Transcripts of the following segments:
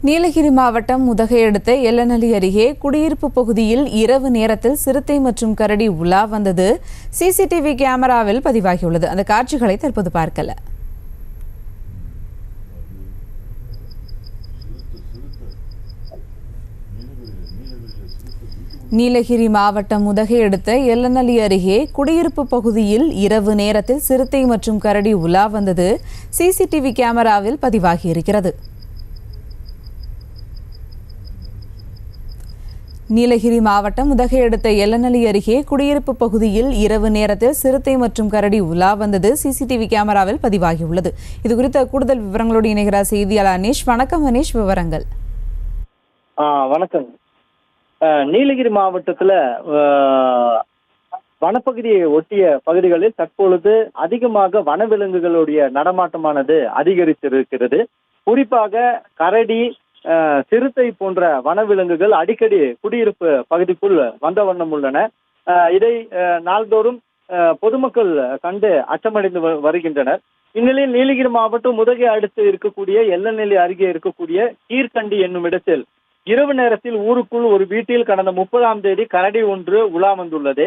நீலகிரி மாவட்டம் உதகை அடுத்த எல்லநல்லி அருகே குடியிருப்பு பகுதியில் இரவு நேரத்தில் சிறுத்தை மற்றும் கரடி உலா வந்தது சிசிடிவி கேமராவில் பதிவாகியுள்ளது. அந்த காட்சிகளை தற்போது பார்க்கல. நீலகிரி மாவட்டம் உதகை அடுத்த எல்லநல்லி அருகே குடியிருப்பு பகுதியில் இரவு நேரத்தில் சிறுத்தை மற்றும் கரடி உலா வந்தது சிசிடிவி கேமராவில் பதிவாகியிருக்கிறது. நீலகிரி மாவட்டம் உதகை அடுத்த எல்லநல்லி அருகே குடியிருப்பு பகுதியில் இரவு நேரத்தில் சிறுத்தை மற்றும் கரடி உலா வந்தது சிசிடிவி கேமராவில் பதிவாகியுள்ளது. இதுகுறித்த கூடுதல் விவரங்களோடு இணைகிறார் செய்தியாளர் அனீஷ். வணக்கம் அனீஷ், விவரங்கள். வணக்கம். நீலகிரி மாவட்டத்துல வனப்பகுதியை ஒட்டிய பகுதிகளில் தற்பொழுது அதிகமாக வனவிலங்குகளுடைய நடமாட்டமானது அதிகரித்திருக்கிறது. குறிப்பாக கரடி, சிறுத்தை போன்ற வனவிலங்குகள் அடிக்கடி குடியிருப்பு பகுதிக்குள் வந்த வண்ணம் உள்ளன. இதை நாள்தோறும் பொதுமக்கள் கண்டு அச்சமடைந்து வருகின்றனர். இந்நிலையில் நீலகிரி மாவட்டம் உதகை அடுத்து இருக்கக்கூடிய எல்லநல்லி அருகே இருக்கக்கூடிய கீர்கண்டி என்னும் இடத்தில் இரவு நேரத்தில் ஊருக்குள் ஒரு வீட்டில் கடந்த 30ஆம் தேதி கரடி ஒன்று உலா வந்துள்ளது.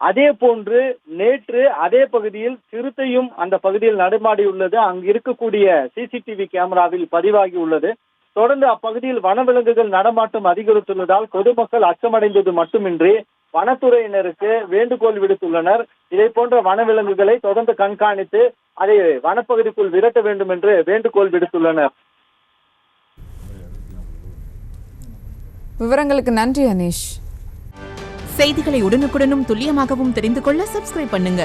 அதே போன்று நேற்று அதே பகுதியில் சிறுத்தையும் அந்த பகுதியில் நடமாடியுள்ளது அங்கு இருக்கக்கூடிய சிசிடிவி கேமராவில் பதிவாகி உள்ளது. தொடர்ந்து அப்பகுதியில் வனவிலங்குகள் நடமாட்டம் அதிகரித்துள்ளதால் பொதுமக்கள் அச்சமடைந்தது மட்டுமின்றி வனத்துறையினருக்கு வேண்டுகோள் விடுத்துள்ளனர். இதை போன்ற வனவிலங்குகளை தொடர்ந்து கண்காணித்து அதை வனப்பகுதிக்குள் விரட்ட வேண்டும் என்று வேண்டுகோள் விடுத்துள்ளனர். விவரங்களுக்கு நன்றி அனீஷ். செய்திகளை உடனுக்குடனும் துல்லியமாகவும் தெரிந்து கொள்ள சப்ஸ்கிரைப் பண்ணுங்க.